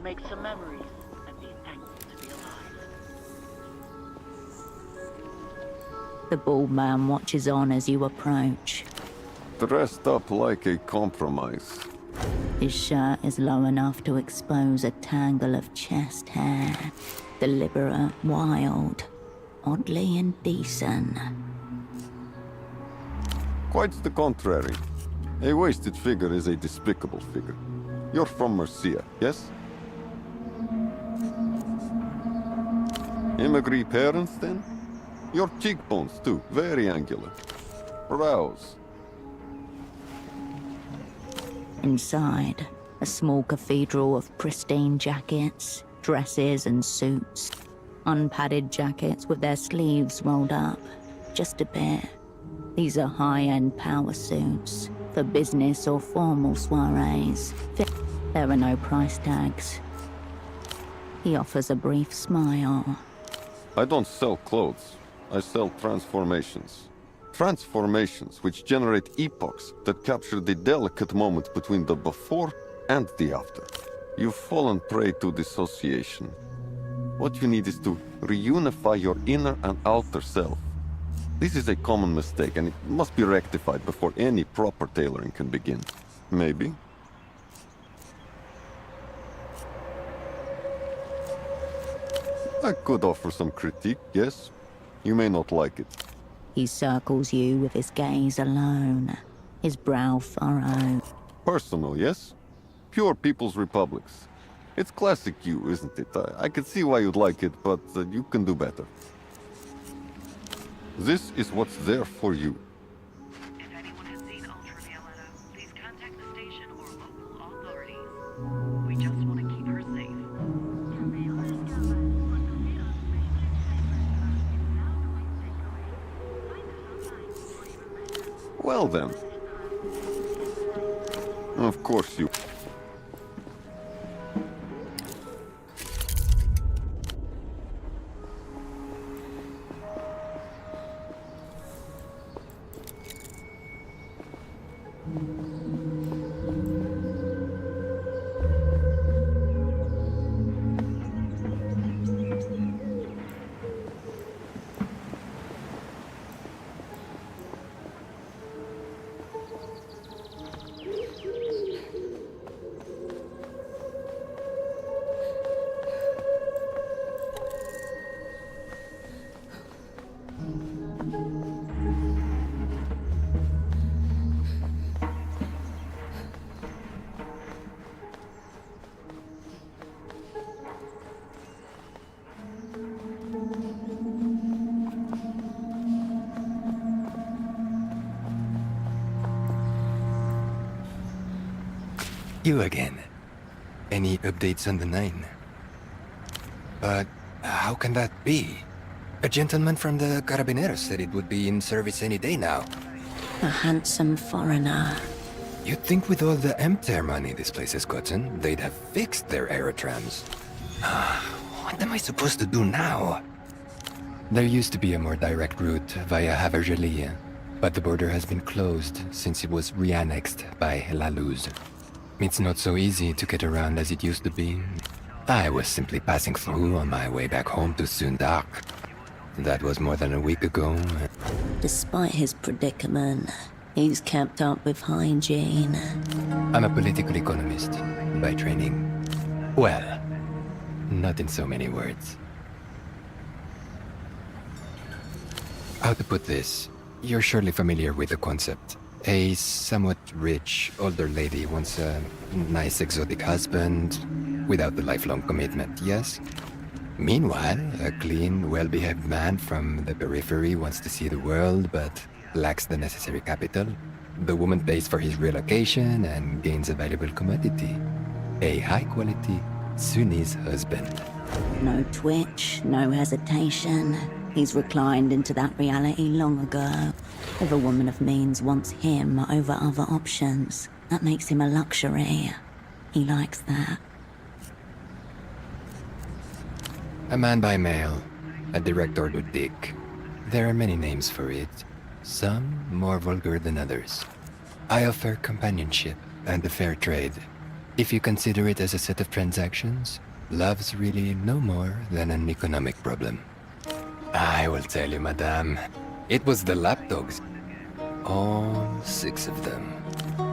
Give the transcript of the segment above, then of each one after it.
Make some memories and be thankful to be alive. The bald man watches on as you approach. Dressed up like a compromise. His shirt is low enough to expose a tangle of chest hair. Deliberate, wild, oddly indecent. Quite the contrary. A wasted figure is a despicable figure. You're from Mercia, yes? Immigrant parents, then? Your cheekbones, too, very angular. Brows. Inside, a small cathedral of pristine jackets, dresses and suits. Unpadded jackets with their sleeves rolled up, just a bit. These are high-end power suits, for business or formal soirees. There are no price tags. He offers a brief smile. I don't sell clothes. I sell transformations. Transformations which generate epochs that capture the delicate moment between the before and the after. You've fallen prey to dissociation. What you need is to reunify your inner and outer self. This is a common mistake, and it must be rectified before any proper tailoring can begin. Maybe. I could offer some critique, yes. You may not like it. He circles you with his gaze alone, his brow furrowed. Personal, yes? Pure People's Republics. It's classic you, isn't it? I can see why you'd like it, but you can do better. This is what's there for you. If anyone has seen Ultravioletta, please contact the station or local authorities. We just want to keep her safe. Well then. Of course you... You again. Any updates on the 9? But how can that be? A gentleman from the Carabineros said it would be in service any day now. A handsome foreigner. You'd think with all the MTER money this place has gotten, they'd have fixed their aerotrams. What am I supposed to do now? There used to be a more direct route via Havergelia, but the border has been closed since it was re-annexed by La Luz. It's not so easy to get around as it used to be. I was simply passing through on my way back home to Sundark. That was more than a week ago. Despite his predicament, he's kept up with hygiene. I'm a political economist by training. Well, not in so many words. How to put this? You're surely familiar with the concept. A somewhat rich, older lady wants a nice exotic husband without the lifelong commitment, yes? Meanwhile, a clean, well-behaved man from the periphery wants to see the world but lacks the necessary capital. The woman pays for his relocation and gains a valuable commodity. A high-quality Sunnis husband. No twitch, no hesitation. He's reclined into that reality long ago. If a woman of means wants him over other options, that makes him a luxury. He likes that. A man by mail, a direct order dick. There are many names for it, some more vulgar than others. I offer companionship and a fair trade. If you consider it as a set of transactions, love's really no more than an economic problem. I will tell you, madame, it was the lapdogs. All 6 of them.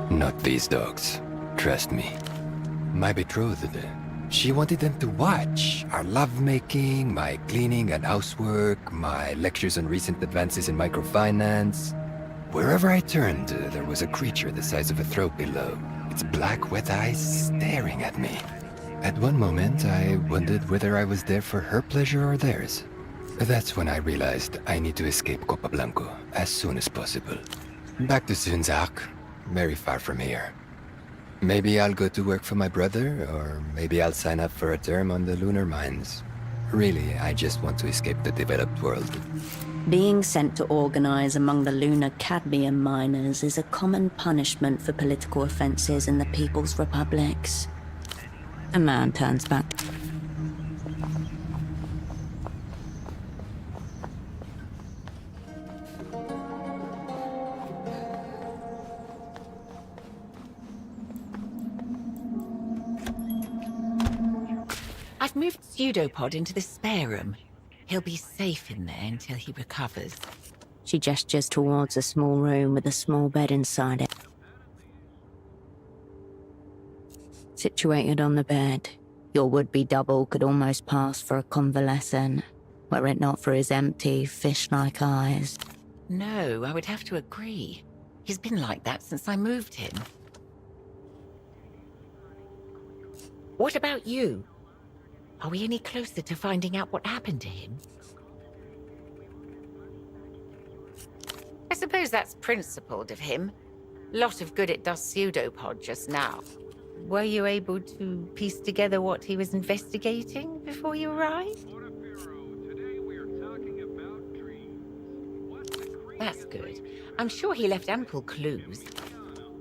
Not these dogs, trust me. My betrothed, she wanted them to watch our lovemaking, my cleaning and housework, my lectures on recent advances in microfinance. Wherever I turned, there was a creature the size of a throw pillow, its black, wet eyes staring at me. At one moment, I wondered whether I was there for her pleasure or theirs. That's when I realized I need to escape Copablanco as soon as possible. Back to Zunzak, very far from here. Maybe I'll go to work for my brother, or maybe I'll sign up for a term on the lunar mines. Really, I just want to escape the developed world. Being sent to organize among the lunar cadmium miners is a common punishment for political offenses in the People's Republics. A man turns back. I've moved Pseudopod into the spare room. He'll be safe in there until he recovers. She gestures towards a small room with a small bed inside it. Situated on the bed, your would-be double could almost pass for a convalescent, were it not for his empty, fish-like eyes. No, I would have to agree. He's been like that since I moved him. What about you? Are we any closer to finding out what happened to him? I suppose that's principled of him. Lot of good it does Pseudopod just now. Were you able to piece together what he was investigating before you arrived? That's good. I'm sure he left ample clues.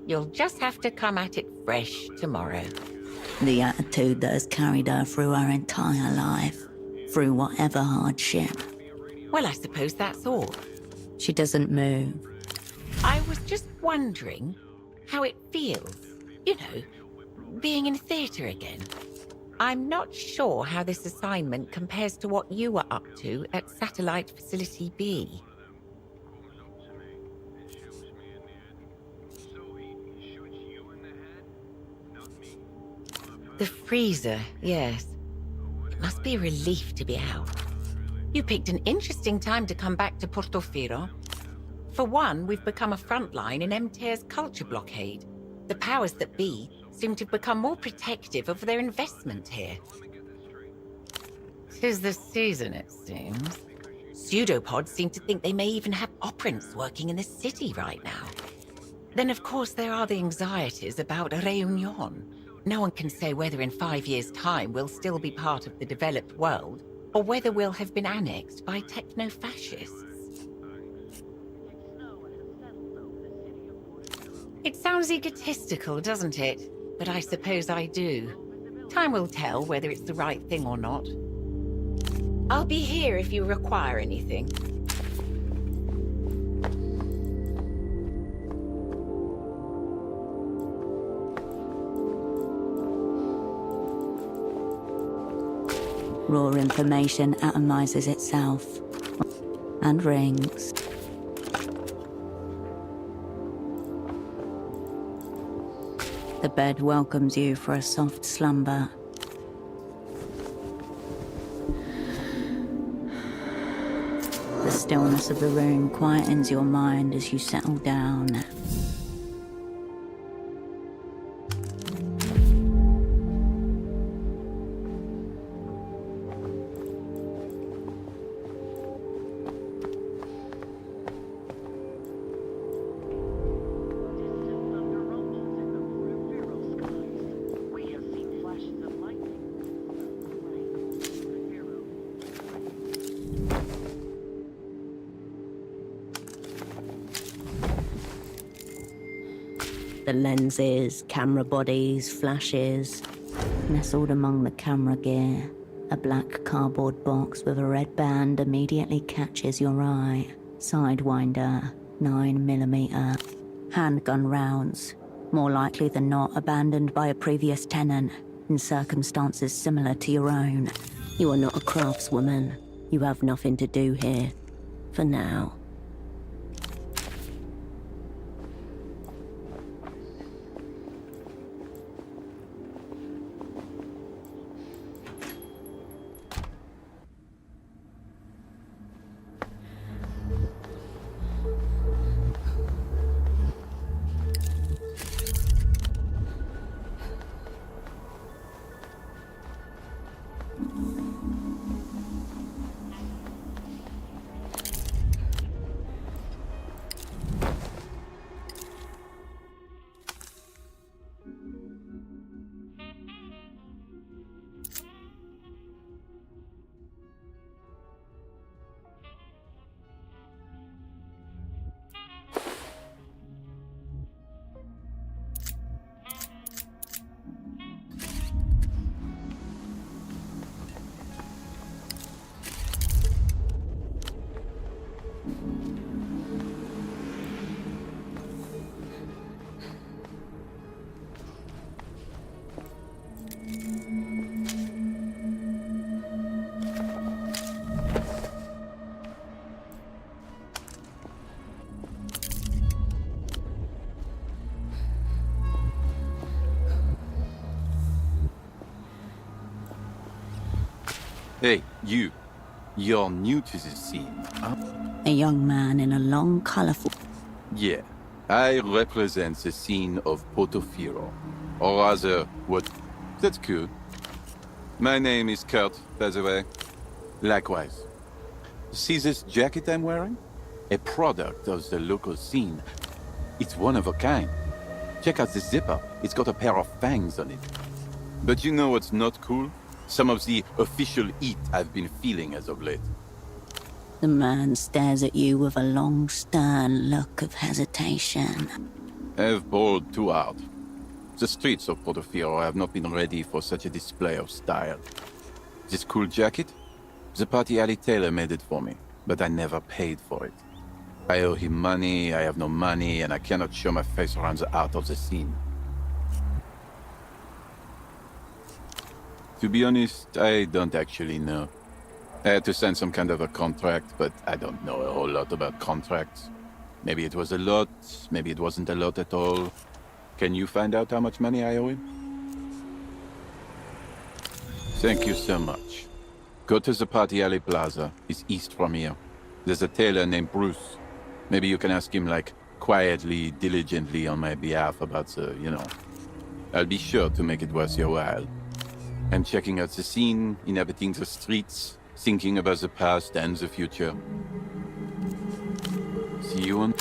You'll just have to come at it fresh tomorrow. The attitude that has carried her through her entire life, through whatever hardship. Well, I suppose that's all. She doesn't move. I was just wondering how it feels, you know, being in theatre again. I'm not sure how this assignment compares to what you were up to at Satellite Facility B. The freezer, yes. It must be a relief to be out. You picked an interesting time to come back to Portofino. For one, we've become a front line in MTER's culture blockade. The powers that be seem to have become more protective of their investment here. 'Tis the season, it seems. Pseudopods seem to think they may even have operants working in the city right now. Then, of course, there are the anxieties about Réunion. No one can say whether in 5 years' time we'll still be part of the developed world, or whether we'll have been annexed by techno-fascists. It sounds egotistical, doesn't it? But I suppose I do. Time will tell whether it's the right thing or not. I'll be here if you require anything. Raw information atomizes itself and rings. The bed welcomes you for a soft slumber. The stillness of the room quietens your mind as you settle down. The lenses, camera bodies, flashes. Nestled among the camera gear, a black cardboard box with a red band immediately catches your eye. Sidewinder, 9mm. Handgun rounds, more likely than not abandoned by a previous tenant in circumstances similar to your own. You are not a craftswoman. You have nothing to do here. For now. Hey, you. You're new to this scene, huh? A young man in a long, colorful... Yeah. I represent the scene of Portofino. Or rather, what... That's good. My name is Kurt, by the way. Likewise. See this jacket I'm wearing? A product of the local scene. It's one of a kind. Check out the zipper. It's got a pair of fangs on it. But you know what's not cool? Some of the official heat I've been feeling as of late. The man stares at you with a long, stern look of hesitation. I've bowled too hard. The streets of Portofino have not been ready for such a display of style. This cool jacket? The party alley tailor made it for me, but I never paid for it. I owe him money, I have no money, and I cannot show my face around the art of the scene. To be honest, I don't actually know. I had to sign some kind of a contract, but I don't know a whole lot about contracts. Maybe it was a lot, maybe it wasn't a lot at all. Can you find out how much money I owe him? Thank you so much. Go to the Party Alley Plaza. It's east from here. There's a tailor named Bruce. Maybe you can ask him, like, quietly, diligently on my behalf about the, you know. I'll be sure to make it worth your while. I'm checking out the scene, inhabiting the streets, thinking about the past and the future. See you on...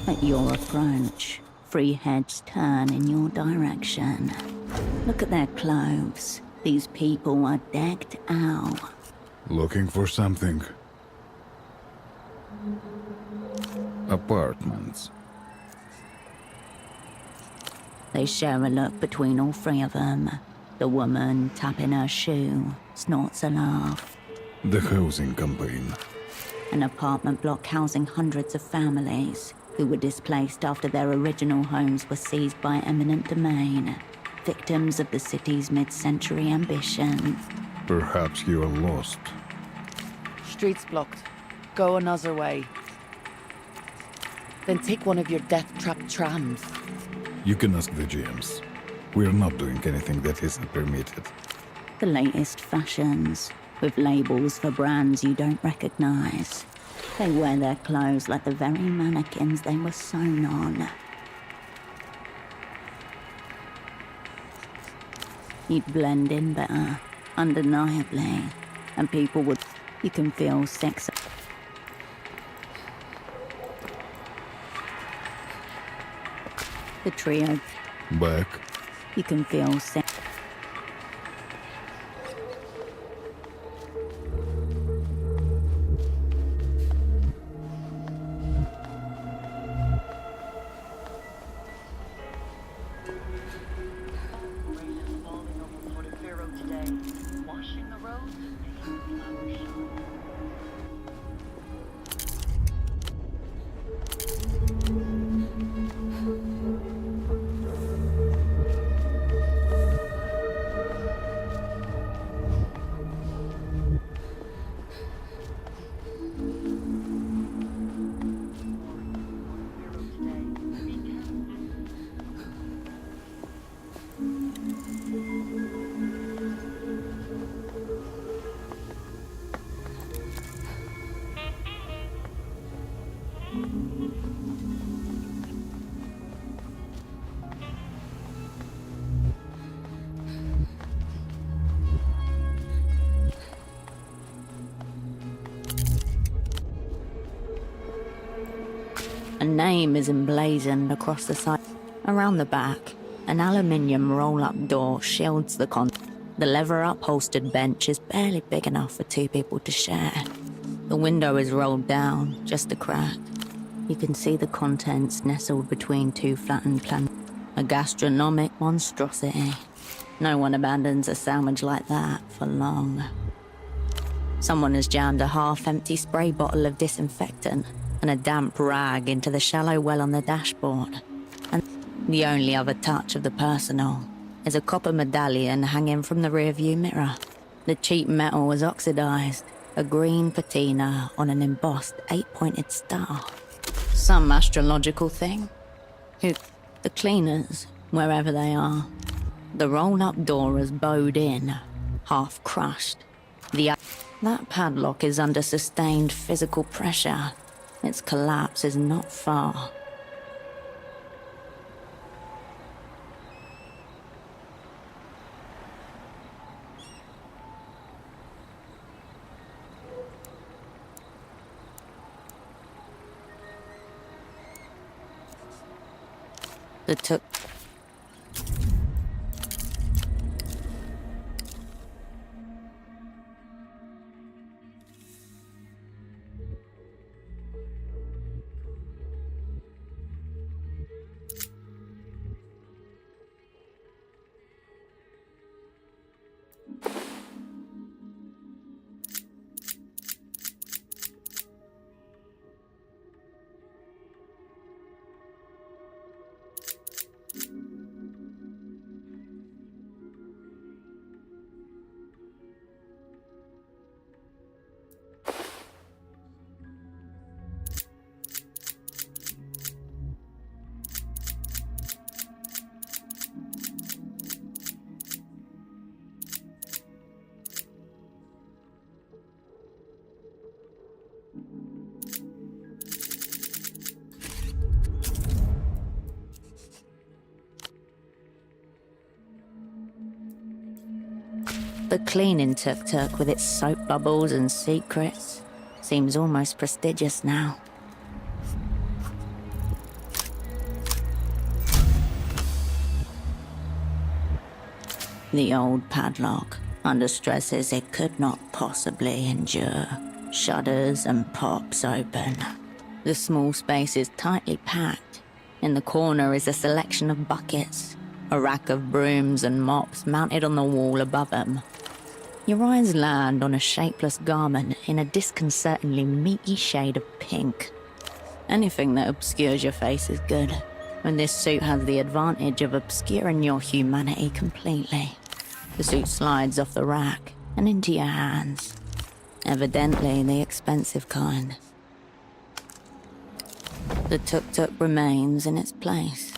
At your approach, 3 heads turn in your direction. Look at their clothes. These people are decked out. Looking for something? Apartments. They share a look between all 3 of them. The woman, tapping her shoe, snorts a laugh. The housing campaign. An apartment block housing hundreds of families. who were displaced after their original homes were seized by eminent domain, victims of the city's mid-century ambition. Perhaps you are lost. Streets blocked. Go another way. Then take one of your death-trapped trams. You can ask the GMs. We're not doing anything that isn't permitted. The latest fashions, with labels for brands you don't recognize. They wear their clothes like the very mannequins they were sewn on. You'd blend in better, undeniably, and people would... You can feel sex... The trio, Back. you can feel sex... Rain is falling over Portofino today, washing the roads, making flowers shine. A name is emblazoned across the side. Around the back, an aluminium roll-up door shields the The leather-upholstered bench is barely big enough for two people to share. The window is rolled down, just a crack. You can see the contents nestled between two flattened planks. A gastronomic monstrosity. No one abandons a sandwich like that for long. Someone has jammed a half-empty spray bottle of disinfectant and a damp rag into the shallow well on the dashboard. And the only other touch of the personal is a copper medallion hanging from the rearview mirror. The cheap metal was oxidized, a green patina on an embossed 8-pointed star. Some astrological thing. Who? The cleaners, wherever they are. The roll-up door is bowed in, half crushed. That padlock is under sustained physical pressure. Its collapse is not far. The took. The cleaning tuk-tuk with its soap bubbles and secrets seems almost prestigious now. The old padlock, under stresses it could not possibly endure, shudders and pops open. The small space is tightly packed. In the corner is a selection of buckets, a rack of brooms and mops mounted on the wall above them. Your eyes land on a shapeless garment in a disconcertingly meaty shade of pink. Anything that obscures your face is good. And this suit has the advantage of obscuring your humanity completely. The suit slides off the rack and into your hands. Evidently the expensive kind. The tuk-tuk remains in its place.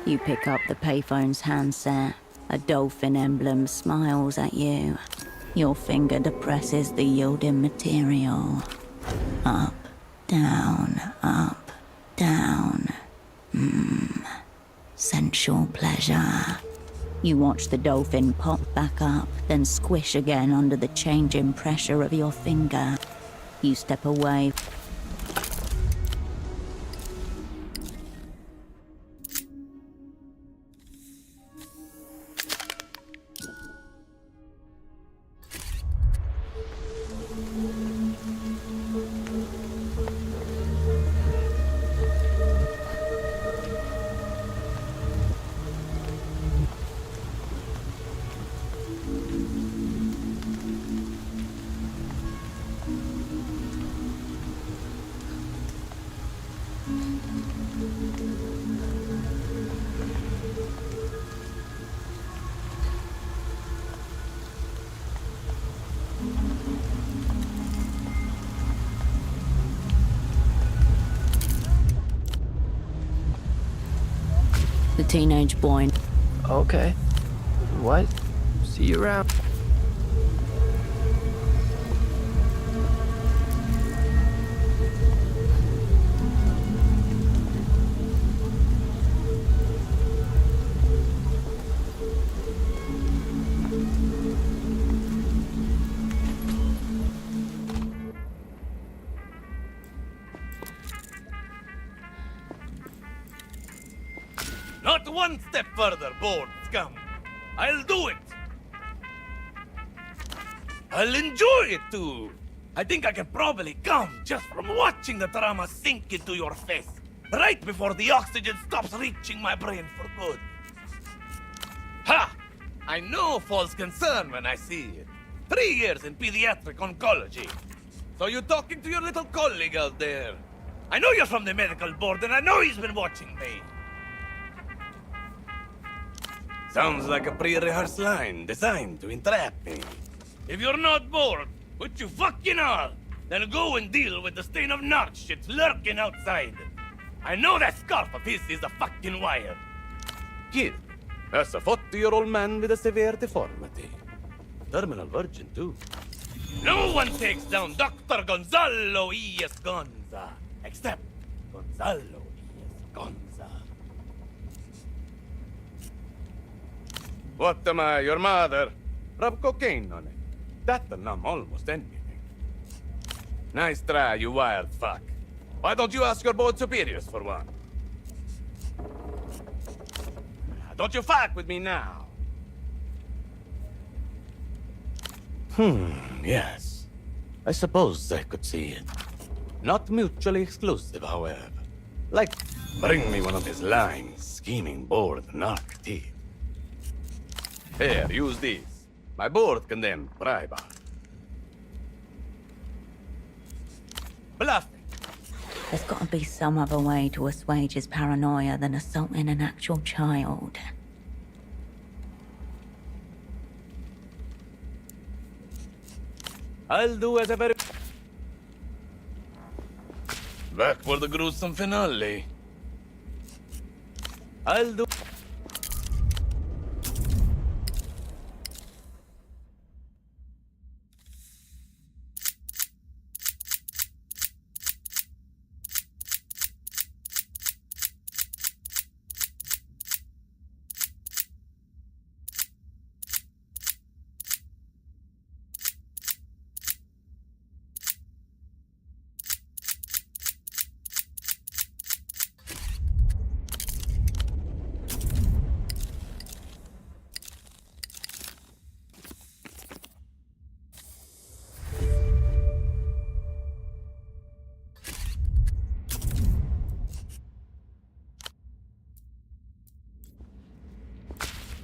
You pick up the payphone's handset. A dolphin emblem smiles at you. Your finger depresses the yielding material. Up, down, up, down. Sensual pleasure. You watch the dolphin pop back up, then squish again under the changing pressure of your finger. You step away. The teenage boy. Okay. What? See you around. one step further, bored scum. I'll do it. I'll enjoy it too. I think I can probably come just from watching the drama sink into your face, right before the oxygen stops reaching my brain for good. Ha! I know false concern when I see it. 3 years in pediatric oncology. So you're talking to your little colleague out there. I know you're from the medical board, and I know he's been watching me. Sounds like a pre-rehearsed line designed to entrap me. If you're not bored, which you fucking are, then go and deal with the stain of narc shit lurking outside. I know that scarf of his is a fucking wire. Kid, that's a 40-year-old man with a severe deformity. Terminal virgin, too. No one takes down Dr. Gonzalo E.S. Gonza, except Gonzalo E.S. Gonza. What am I, your mother? Rub cocaine on it. That'll numb almost anything. Nice try, you wild fuck. Why don't you ask your board superiors for one? Don't you fuck with me now. Yes. I suppose I could see it. Not mutually exclusive, however. Like, bring me one of his lying, scheming bored narc teeth. Here, use these. My board condemned bribe art. Bluffing. There's got to be some other way to assuage his paranoia than assaulting an actual child. I'll do as ever. Back for the gruesome finale. I'll do.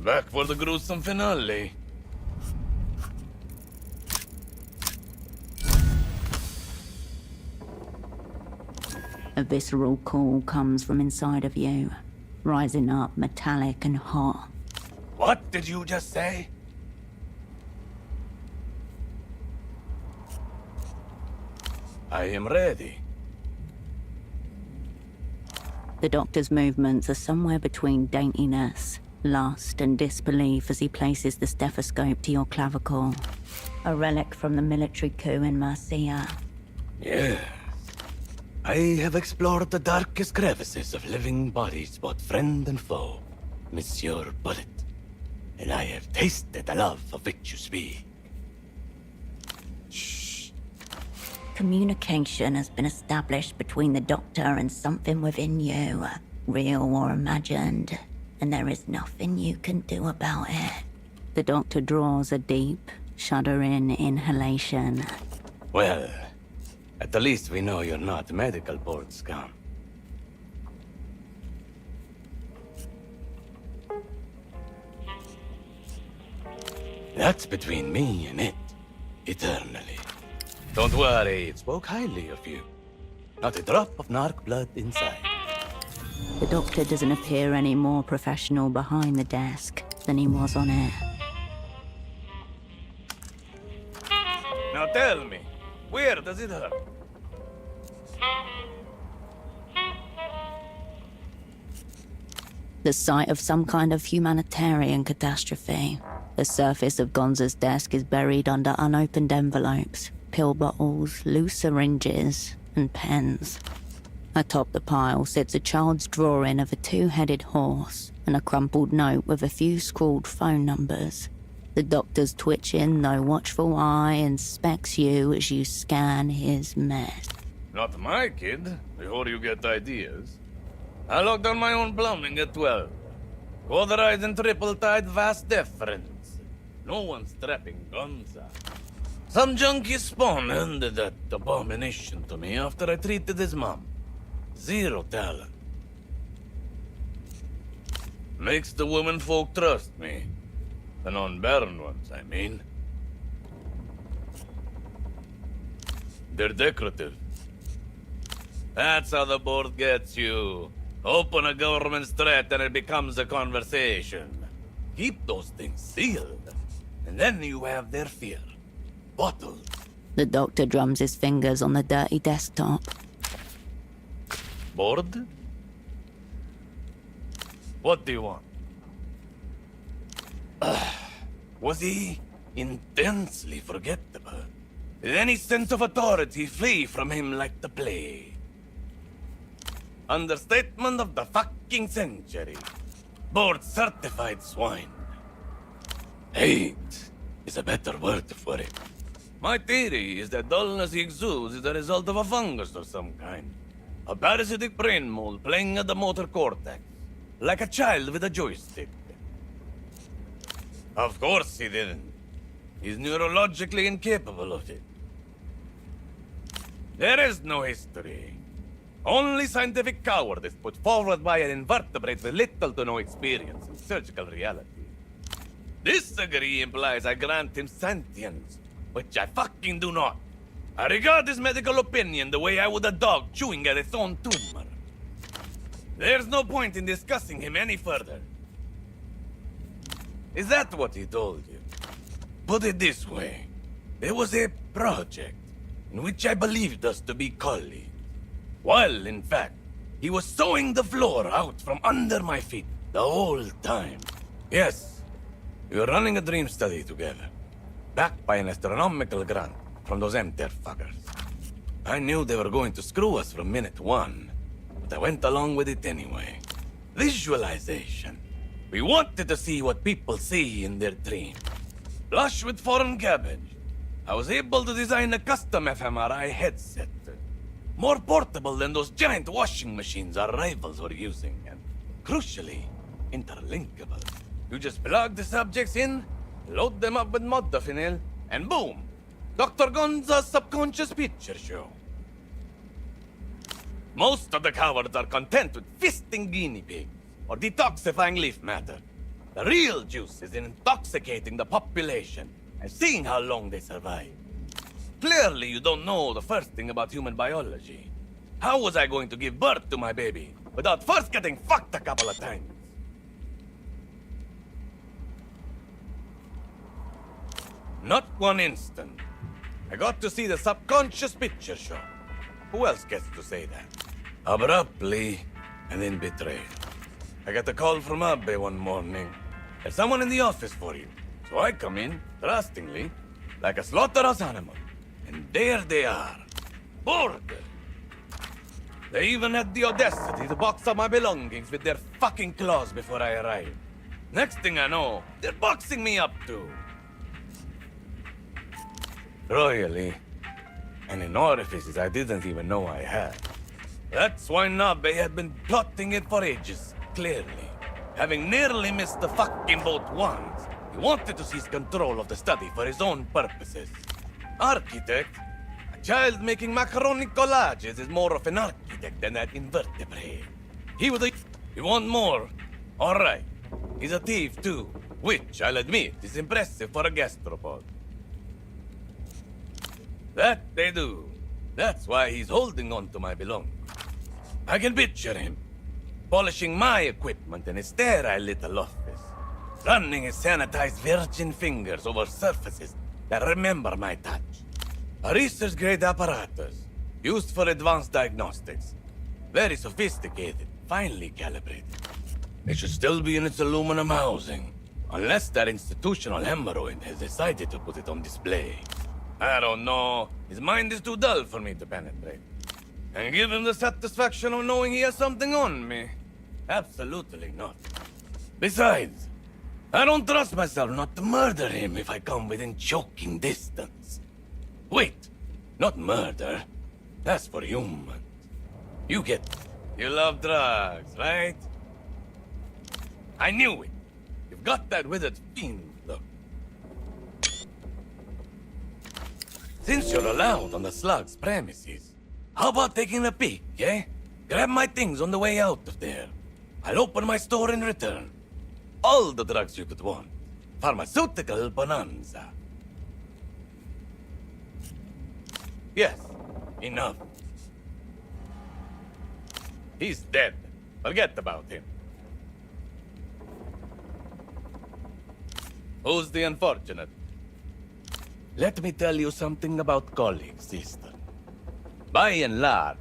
Back for the gruesome finale. A visceral call comes from inside of you, rising up metallic and hot. What did you just say? I am ready. The doctor's movements are somewhere between daintiness, lust, and disbelief as he places the stethoscope to your clavicle. A relic from the military coup in Marcia. Yes. I have explored the darkest crevices of living bodies, both friend and foe, Monsieur Bullet. And I have tasted the love of which you speak. Shh. Communication has been established between the doctor and something within you, real or imagined, and there is nothing you can do about it. The doctor draws a deep, shuddering inhalation. Well, at the least we know you're not medical board scum. That's between me and it, eternally. Don't worry, it spoke highly of you. Not a drop of narc blood inside. The doctor doesn't appear any more professional behind the desk than he was on it. Now tell me, where does it hurt? The site of some kind of humanitarian catastrophe. The surface of Gonza's desk is buried under unopened envelopes, pill bottles, loose syringes, and pens. Atop the pile sits a child's drawing of a two-headed horse and a crumpled note with a few scrawled phone numbers. The doctor's twitching, though watchful eye inspects you as you scan his mess. Not my kid, before you get ideas. I locked down my own plumbing at 12. Quadride and triple tide, vast difference. No one's strapping guns up. Some junkie spawn handed that abomination to me after I treated his mom. Zero talent. Makes the women folk trust me. The non-barren ones, I mean. They're decorative. That's how the board gets you. Open a government threat and it becomes a conversation. Keep those things sealed. And then you have their fear. Bottled. The doctor drums his fingers on the dirty desktop. Bored? What do you want? Was he intensely forgettable? Did any sense of authority flee from him like the plague? Understatement of the fucking century. Board certified swine. Hate is a better word for it. My theory is that dullness he exudes is the result of a fungus of some kind. A parasitic brain mold playing at the motor cortex. Like a child with a joystick. Of course he didn't. He's neurologically incapable of it. There is no history. Only scientific cowardice put forward by an invertebrate with little to no experience in surgical reality. Disagree implies I grant him sentience, which I fucking do not. I regard his medical opinion the way I would a dog chewing at its own tumor. There's no point in discussing him any further. Is that what he told you? Put it this way. There was a project in which I believed us to be colleagues. While, in fact, he was sawing the floor out from under my feet the whole time. Yes, we were running a dream study together, backed by an astronomical grant from those MTER fuckers. I knew they were going to screw us from minute one, but I went along with it anyway. Visualization. We wanted to see what people see in their dreams. Flush with foreign cabbage, I was able to design a custom fMRI headset. More portable than those giant washing machines our rivals were using, and crucially, interlinkable. You just plug the subjects in, load them up with modafinil, and boom! Dr. Gonza's subconscious picture show. Most of the cowards are content with fisting guinea pigs, or detoxifying leaf matter. The real juice is in intoxicating the population, and seeing how long they survive. Clearly, you don't know the first thing about human biology. How was I going to give birth to my baby without first getting fucked a couple of times? Not one instant. I got to see the subconscious picture show. Who else gets to say that? Abruptly, and then betrayed. I got a call from Abbe one morning. There's someone in the office for you. So I come in, trustingly, like a slaughterhouse animal. And there they are. Bored. They even had the audacity to box up my belongings with their fucking claws before I arrived. Next thing I know, they're boxing me up too. Royally. And in orifices I didn't even know I had. That's why Nabe had been plotting it for ages, clearly. Having nearly missed the fucking boat once, he wanted to seize control of the study for his own purposes. Architect? A child making macaroni collages is more of an architect than an invertebrate. He was a... You want more? Alright. He's a thief too, which, I'll admit, is impressive for a gastropod. That they do. That's why he's holding on to my belongings. I can picture him, polishing my equipment in his sterile little office, running his sanitized virgin fingers over surfaces that remember my touch. A research-grade apparatus, used for advanced diagnostics. Very sophisticated, finely calibrated. It should still be in its aluminum housing, unless that institutional hemorrhoid has decided to put it on display. I don't know. His mind is too dull for me to penetrate. And give him the satisfaction of knowing he has something on me? Absolutely not. Besides, I don't trust myself not to murder him if I come within choking distance. Wait, not murder. That's for humans. You love drugs, right? I knew it. You've got that withered fiend look. Since you're allowed on the slug's premises, how about taking a peek, eh? Grab my things on the way out of there. I'll open my store in return. All the drugs you could want. Pharmaceutical bonanza. Yes, enough. He's dead. Forget about him. Who's the unfortunate? Let me tell you something about colleagues, sister. By and large,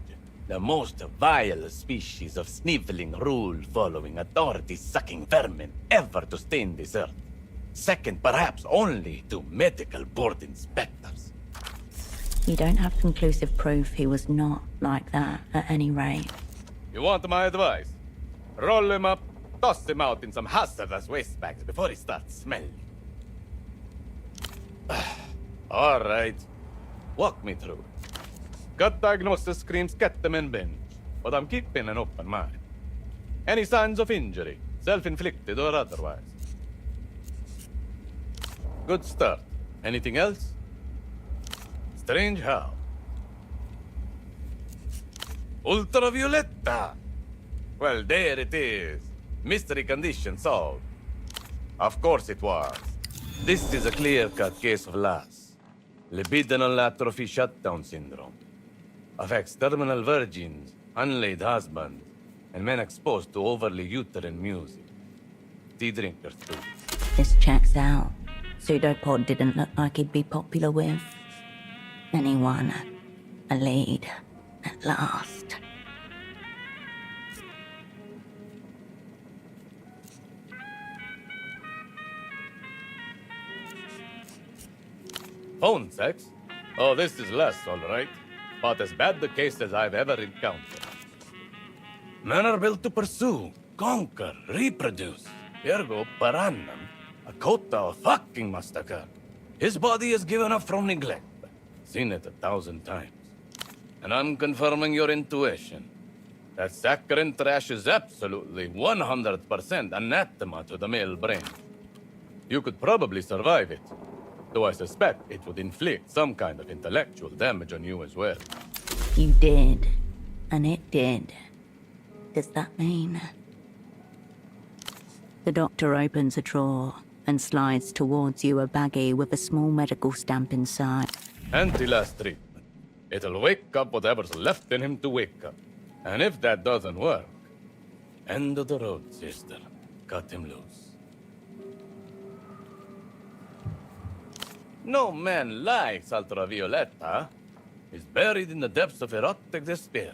the most vile species of sniveling, rule-following, authority-sucking vermin ever to stain this earth. Second, perhaps, only to medical board inspectors. You don't have conclusive proof he was not like that, at any rate. You want my advice? Roll him up, toss him out in some hazardous waste bags before he starts smelling. All right. Walk me through it. Gut diagnosis screams ketamine binge, but I'm keeping an open mind. Any signs of injury, self-inflicted or otherwise? Good start. Anything else? Strange how. Ultravioletta! Well, there it is. Mystery condition solved. Of course it was. This is a clear-cut case of LAS. Libidinal atrophy shutdown syndrome. Affects terminal virgins, unlaid husbands, and men exposed to overly uterine music. Tea drinkers too. This checks out. Pseudopod didn't look like he'd be popular with anyone. A lead, at last. Phone sex? Oh, this is less, all right. But as bad the case as I've ever encountered. Men are built to pursue, conquer, reproduce. Ergo, per annum, a quota of fucking must occur. His body is given up from neglect. Seen it 1,000 times. And I'm confirming your intuition. That saccharine trash is absolutely 100% anathema to the male brain. You could probably survive it. Though I suspect it would inflict some kind of intellectual damage on you as well. You did. And it did. Does that mean? The doctor opens a drawer and slides towards you a baggie with a small medical stamp inside. Anti-last treatment. It'll wake up whatever's left in him to wake up. And if that doesn't work, end of the road, sister. Cut him loose. No man likes Ultravioletta. He's buried in the depths of erotic despair.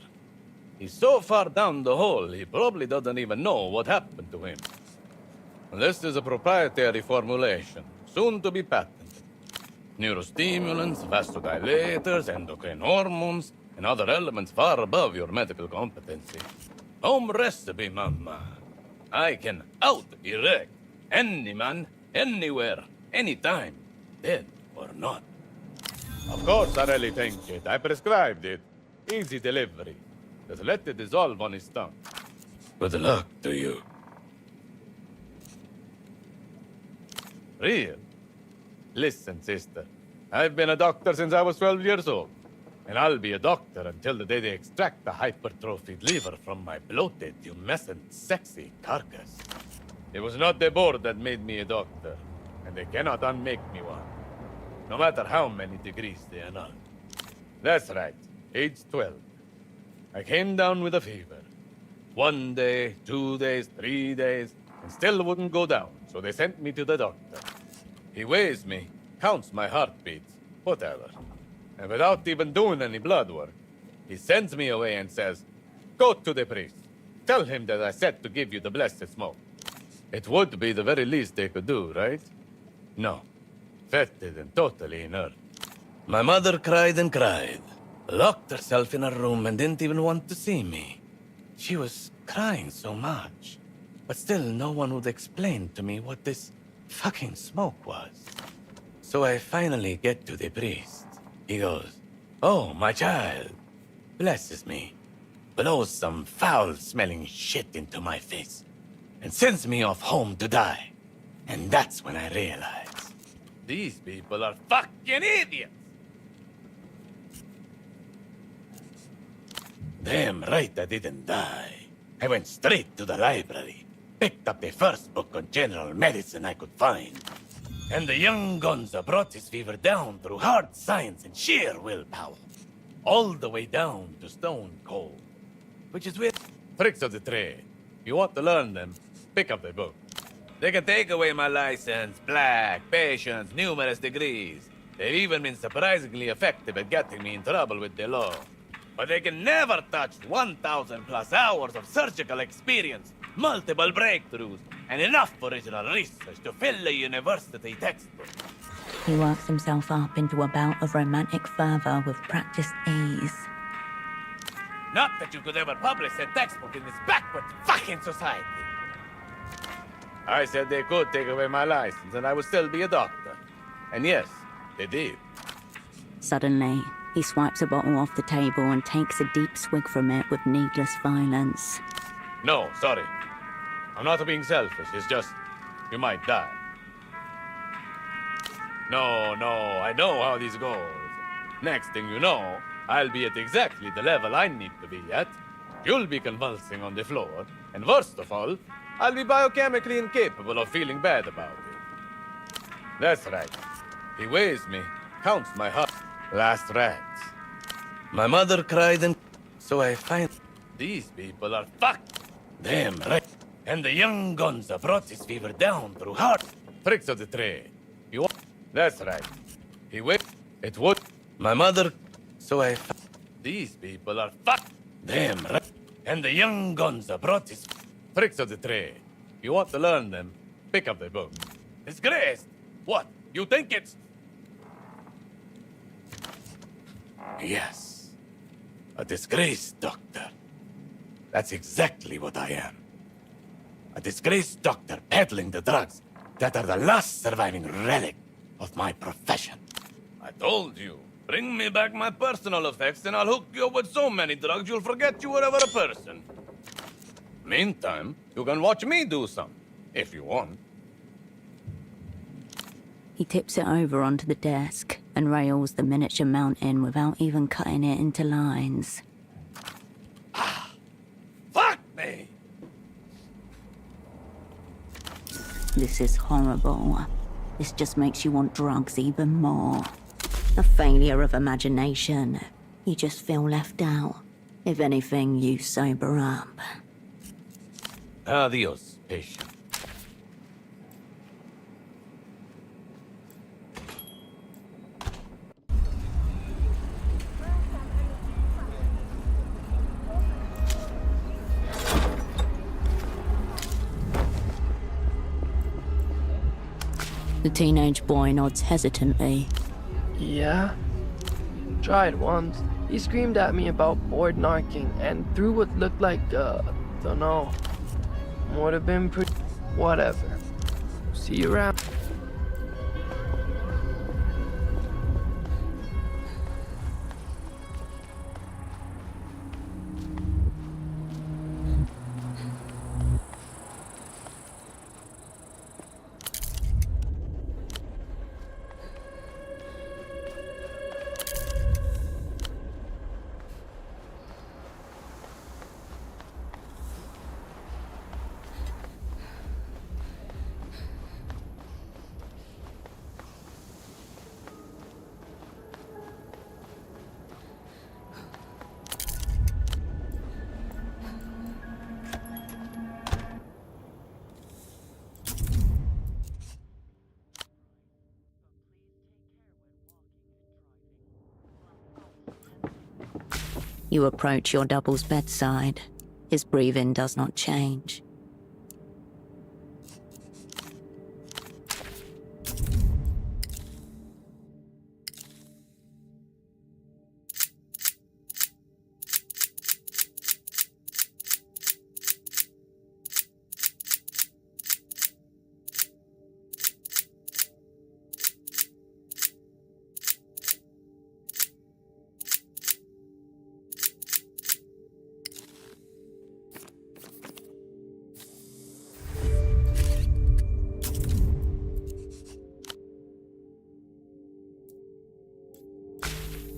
He's so far down the hole, he probably doesn't even know what happened to him. This is a proprietary formulation, soon to be patented. Neurostimulants, vasodilators, endocrine hormones, and other elements far above your medical competency. Home recipe, mama. I can out-erect any man, anywhere, anytime, dead or not. Of course I really think it. I prescribed it. Easy delivery. Just let it dissolve on his tongue. Good luck to you. Real? Listen, sister. I've been a doctor since I was 12 years old. And I'll be a doctor until the day they extract the hypertrophied liver from my bloated, tumescent, sexy carcass. It was not the board that made me a doctor. And they cannot unmake me one. No matter how many degrees they annul. That's right. Age 12. I came down with a fever. 1 day, 2 days, 3 days, and still wouldn't go down, so they sent me to the doctor. He weighs me, counts my heartbeats, whatever. And without even doing any blood work, he sends me away and says, "Go to the priest. Tell him that I said to give you the blessed smoke." It would be the very least they could do, right? No. Fetid and totally inert. My mother cried and cried. Locked herself in her room and didn't even want to see me. She was crying so much. But still no one would explain to me what this fucking smoke was. So I finally get to the priest. He goes, "Oh, my child," blesses me, blows some foul-smelling shit into my face, and sends me off home to die. And that's when I realize these people are fucking idiots. Damn right I didn't die. I went straight to the library, picked up the first book on general medicine I could find. And the young Gonza brought his fever down through hard science and sheer willpower. All the way down to stone cold. Which is with tricks of the trade. You want to learn them, pick up the book. They can take away my license, black, patience, numerous degrees. They've even been surprisingly effective at getting me in trouble with the law. But they can never touch 1,000 plus hours of surgical experience, multiple breakthroughs, and enough original research to fill a university textbook. He works himself up into a bout of romantic fervor with practiced ease. Not that you could ever publish a textbook in this backward fucking society. I said they could take away my license and I would still be a doctor. And yes, they did. Suddenly, he swipes a bottle off the table and takes a deep swig from it with needless violence. No, sorry. I'm not being selfish, it's just, you might die. No, I know how this goes. Next thing you know, I'll be at exactly the level I need to be at. You'll be convulsing on the floor, and worst of all, I'll be biochemically incapable of feeling bad about it. That's right. He weighs me, counts my heart. Last rats. My mother cried and so I find these people are fucked. Damn right. And the young Gonza brought his fever down through hard tricks of the trade. You That's right. He weighed it would. My mother so I these people are fucked. Damn right. And the young Gonza brought his tricks of the trade. You want to learn them, pick up the book. Disgraced? What? You think it's... Yes. A disgraced doctor. That's exactly what I am. A disgraced doctor peddling the drugs that are the last surviving relic of my profession. I told you, bring me back my personal effects and I'll hook you up with so many drugs you'll forget you were ever a person. Meantime, you can watch me do some, if you want. He tips it over onto the desk and rails the miniature mountain without even cutting it into lines. Fuck me! This is horrible. This just makes you want drugs even more. A failure of imagination. You just feel left out. If anything, you sober up. Adios, patient. The teenage boy nods hesitantly. Yeah? Tried once. He screamed at me about board narking and threw what looked like, dunno. Would have been pretty... Whatever. See you around. You approach your double's bedside. His breathing does not change.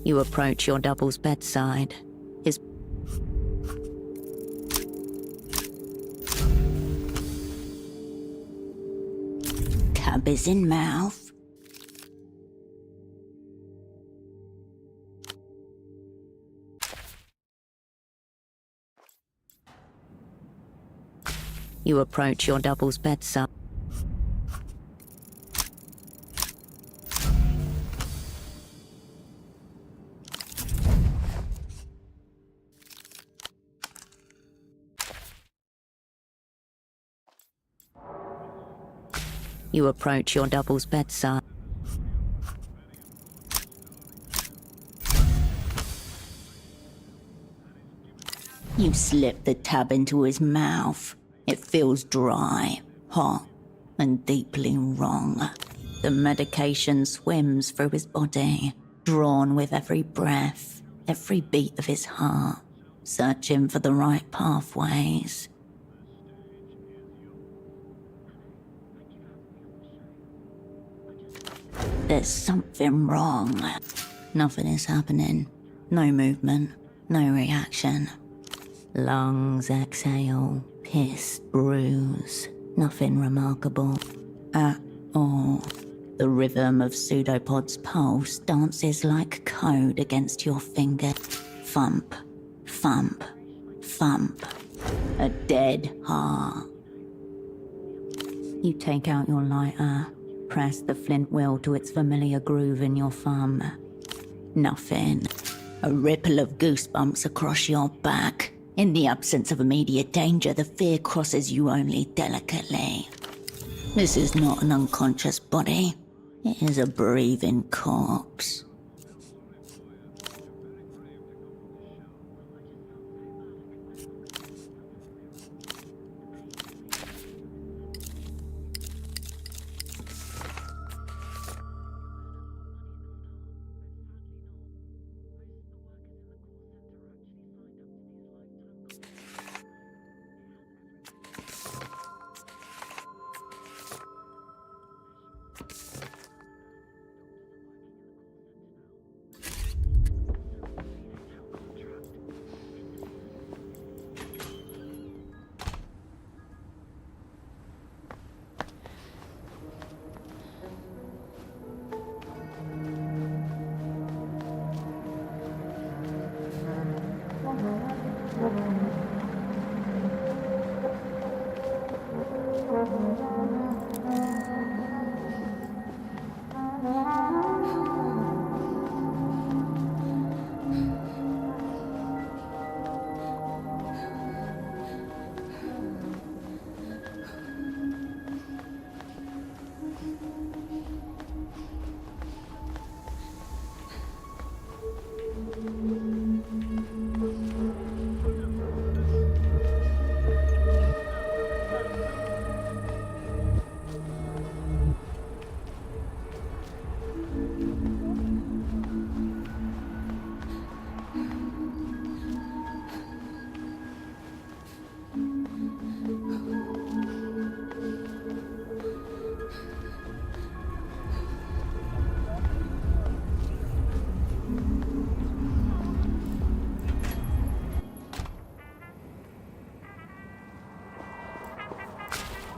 You approach your double's bedside. His cab is in mouth. You approach your double's bedside. You approach your double's bedside. You slip the tab into his mouth. It feels dry, hot, and deeply wrong. The medication swims through his body, drawn with every breath, every beat of his heart, searching for the right pathways. There's something wrong. Nothing is happening. No movement, no reaction. Lungs exhale, piss, bruise. Nothing remarkable at all. The rhythm of Pseudopod's pulse dances like code against your finger. Thump, thump, thump. A dead heart. You take out your lighter, press the flint wheel to its familiar groove in your thumb. Nothing. A ripple of goosebumps across your back. In the absence of immediate danger, the fear crosses you only delicately. This is not an unconscious body. It is a breathing corpse.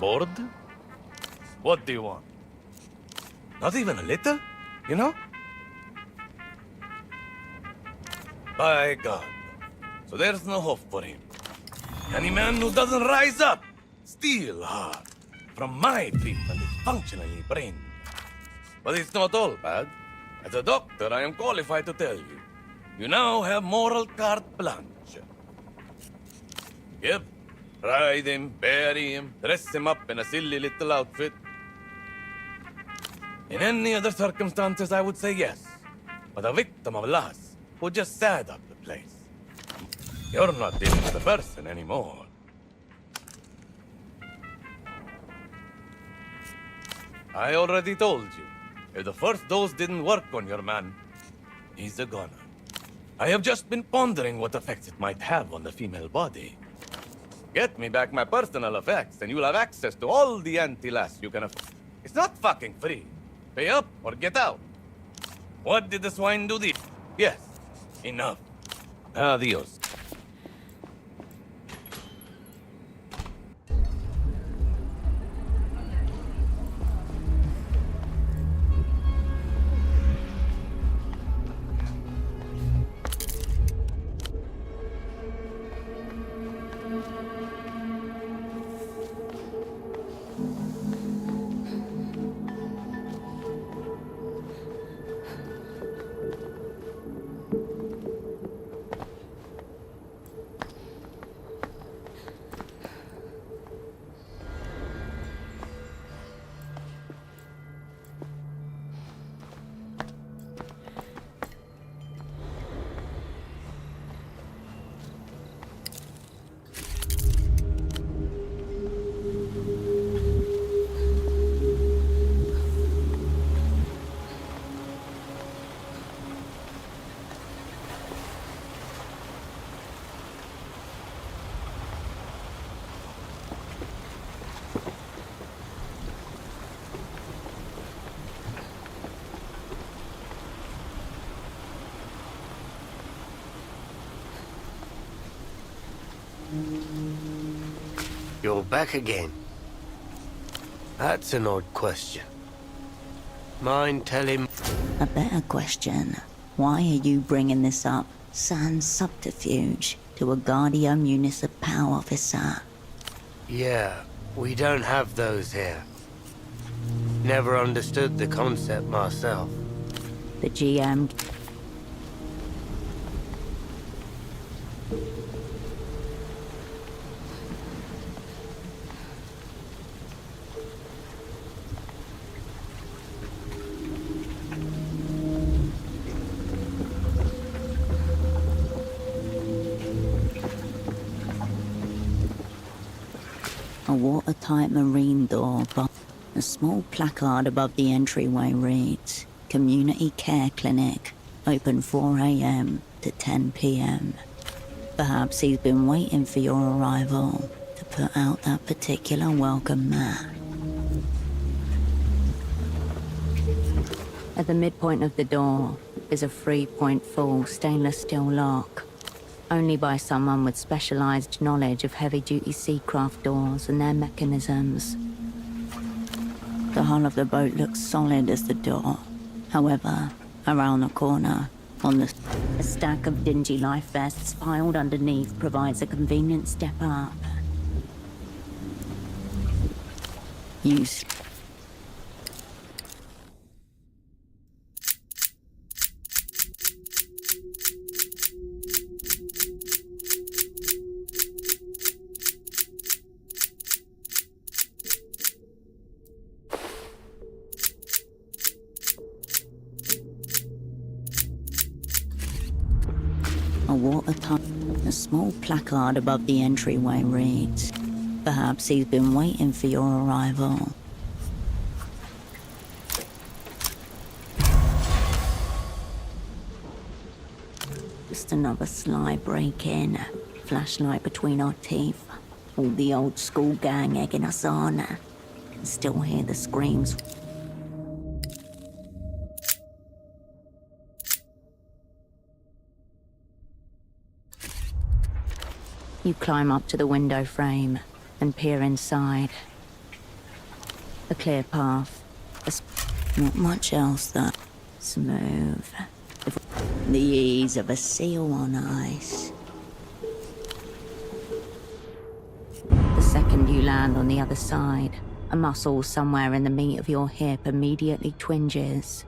Bored? What do you want? Not even a little, you know? By God. So there's no hope for him. Any man who doesn't rise up, still hard, from my treatment is functionally brain. But it's not all bad. As a doctor, I am qualified to tell you. You now have moral carte blanche. Yep. Ride him, bury him, dress him up in a silly little outfit. In any other circumstances, I would say yes. But a victim of loss would just sad up the place. You're not dealing with a person anymore. I already told you. If the first dose didn't work on your man, he's a goner. I have just been pondering what effects it might have on the female body. Get me back my personal effects, and you'll have access to all the anti-lass you can afford. It's not fucking free. Pay up or get out. What did the swine do this? Yes, enough. Adios. You're back again. That's an odd question. Mind telling... A better question. Why are you bringing this up, sans subterfuge, to a Guardia Municipal officer? Yeah, we don't have those here. Never understood the concept myself. The GM... A watertight marine door, but a small placard above the entryway reads, Community Care Clinic, open 4 a.m. to 10 p.m. Perhaps he's been waiting for your arrival to put out that particular welcome mat. At the midpoint of the door is a 3-point full stainless steel lock. Only by someone with specialized knowledge of heavy-duty seacraft doors and their mechanisms. The hull of the boat looks solid as the door. However, around the corner, a stack of dingy life vests piled underneath provides a convenient step up. Use. A small placard above the entryway reads, Perhaps he's been waiting for your arrival. Just another sly break-in. Flashlight between our teeth. All the old school gang egging us on. Still hear the screams. You climb up to the window frame and peer inside. A clear path. Not much else that smooth. The ease of a seal on ice. The second you land on the other side, a muscle somewhere in the meat of your hip immediately twinges.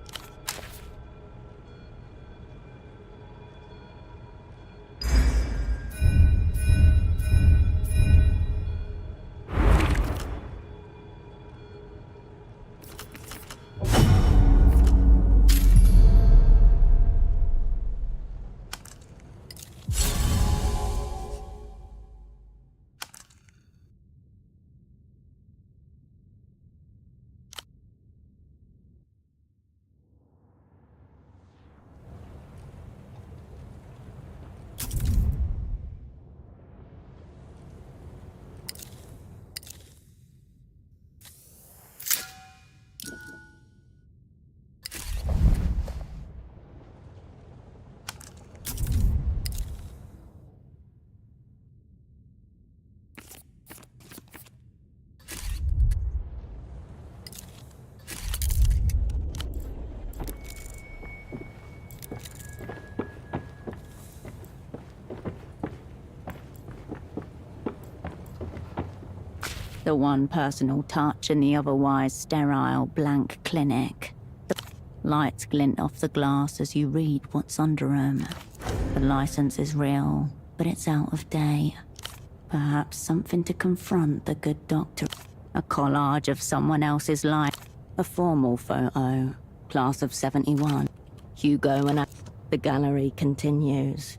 The one personal touch in the otherwise sterile, blank clinic. The lights glint off the glass as you read what's under them. The license is real, but it's out of date. Perhaps something to confront the good doctor. A collage of someone else's life. A formal photo. Class of 71. Hugo and the gallery continues.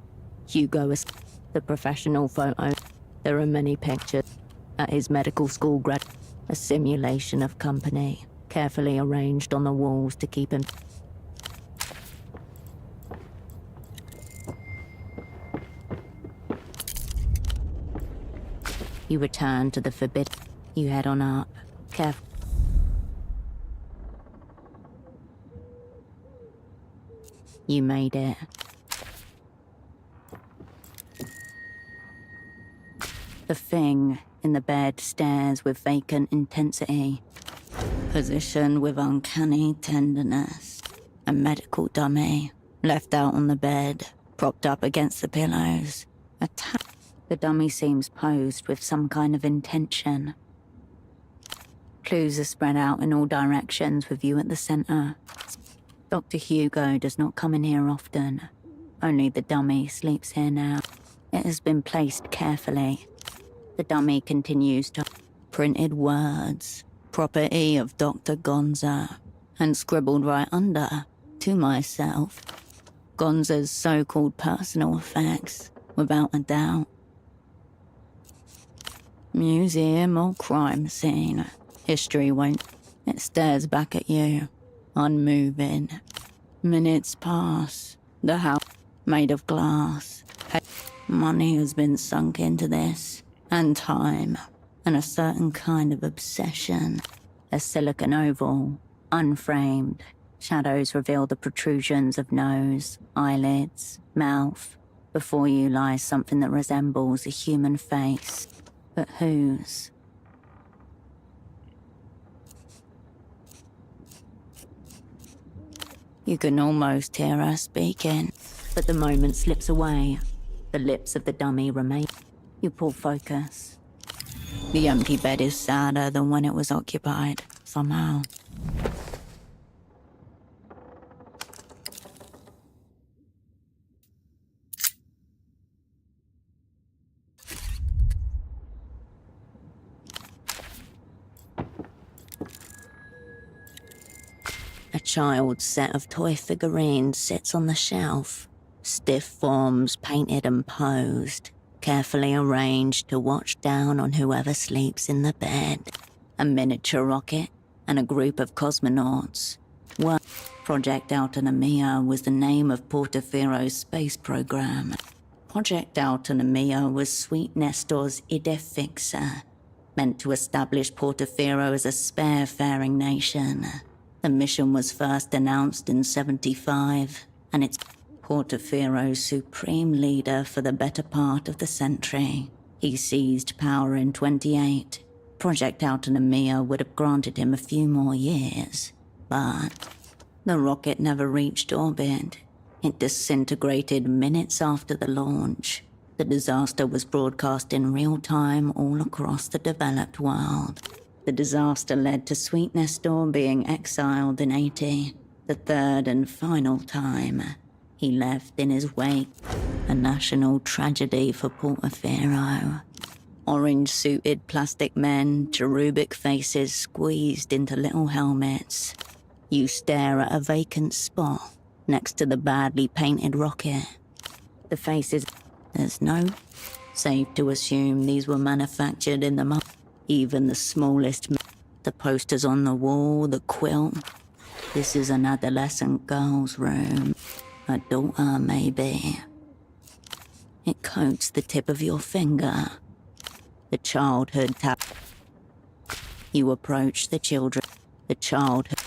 Hugo is the professional photo. There are many pictures. At his medical school grad, a simulation of company, carefully arranged on the walls to keep him. You return to the forbidden. You head on up, careful. You made it. The thing in the bed stares with vacant intensity, positioned with uncanny tenderness. A medical dummy, left out on the bed, propped up against the pillows. The dummy seems posed with some kind of intention. Clues are spread out in all directions with you at the center. Dr. Hugo does not come in here often. Only the dummy sleeps here now. It has been placed carefully. The dummy continues to printed words, property of Dr. Gonza, and scribbled right under, to myself. Gonza's so-called personal effects, without a doubt. Museum or crime scene, history won't. It stares back at you, unmoving. Minutes pass, the house made of glass. Money has been sunk into this. And time, and a certain kind of obsession. A silicon oval, unframed. Shadows reveal the protrusions of nose, eyelids, mouth. Before you lies something that resembles a human face. But whose? You can almost hear her speaking, but the moment slips away. The lips of the dummy remain. You pull focus. The empty bed is sadder than when it was occupied, somehow. A child's set of toy figurines sits on the shelf. Stiff forms painted and posed. Carefully arranged to watch down on whoever sleeps in the bed. A miniature rocket and a group of cosmonauts. Project Autonomia was the name of Portofiero's space program. Project Autonomia was Sweet Nestor's idea fixa, meant to establish Portofiero as a sparefaring nation. The mission was first announced in 75, and it's Portofiero's supreme leader for the better part of the century. He seized power in 28. Project Autonomia would have granted him a few more years, but the rocket never reached orbit. It disintegrated minutes after the launch. The disaster was broadcast in real time all across the developed world. The disaster led to Sweet Nestor being exiled in 80, the third and final time. He left in his wake a national tragedy for Portofiero. Orange-suited plastic men, cherubic faces squeezed into little helmets. You stare at a vacant spot next to the badly painted rocket. The faces, there's no. Safe to assume these were manufactured in the even the smallest. The posters on the wall, the quilt. This is an adolescent girl's room. A daughter, maybe. It coats the tip of your finger. The childhood tap. You approach the children. The childhood.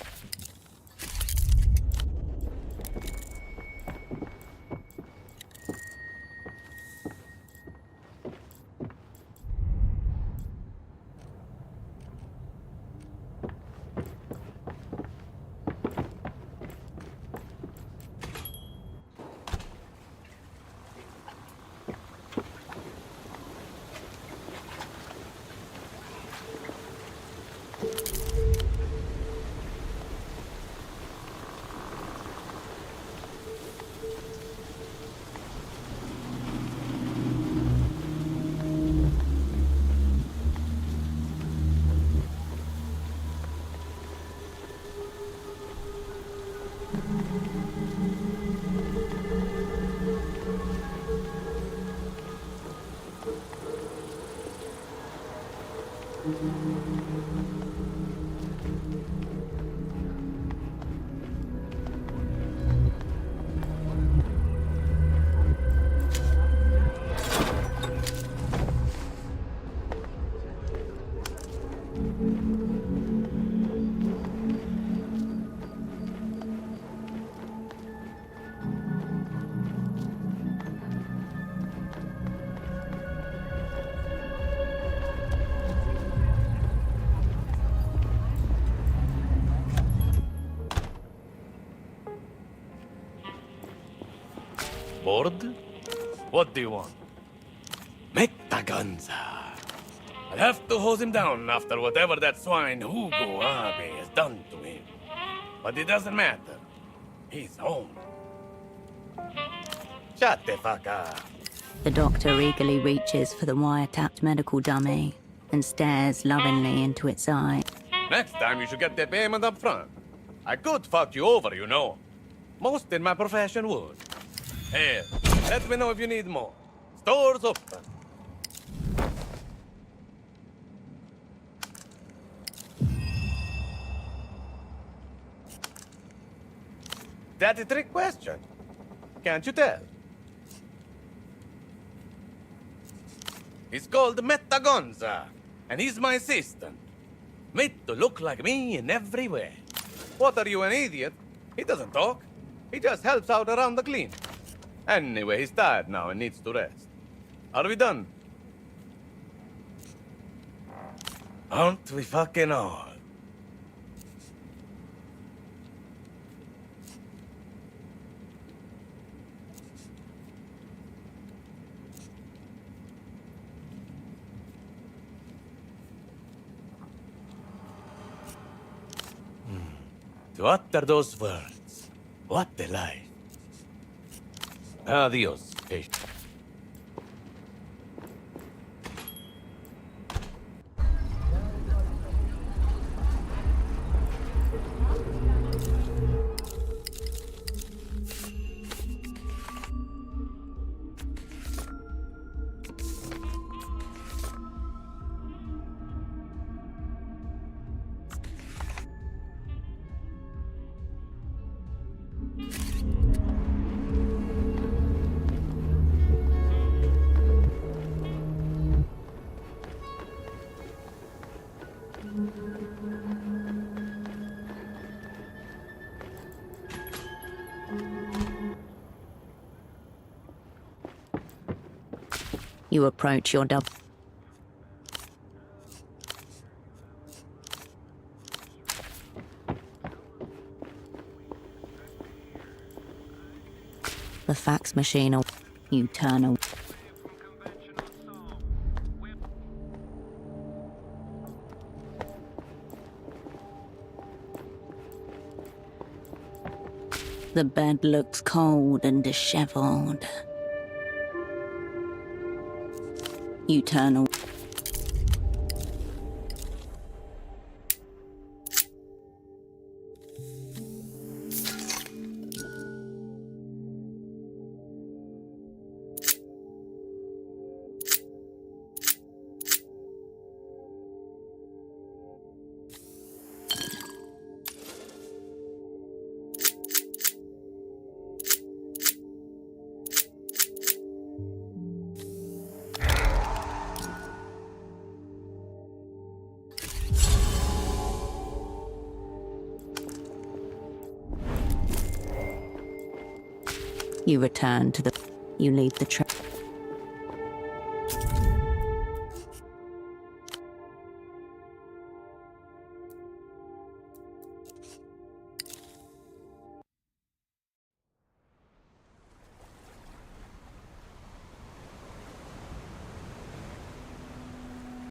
Bored? What do you want? Metaganza. I'll have to hose him down after whatever that swine Hugo Abe has done to him. But it doesn't matter. He's home. Shut the fuck up. The doctor eagerly reaches for the wiretapped medical dummy and stares lovingly into its eye. Next time you should get the payment up front. I could fuck you over, you know. Most in my profession would. Here, let me know if you need more. Store's open. That's a trick question. Can't you tell? He's called Metagonza, and he's my assistant. Made to look like me in every way. What, are you, an idiot? He doesn't talk. He just helps out around the clean. Anyway, he's tired now and needs to rest. Are we done? Aren't we fucking all? To utter those words, what a life. Adios, patient. You approach your double. The fax machine. You turn away. The bed looks cold and disheveled. You turn away. You return to the... You leave the train.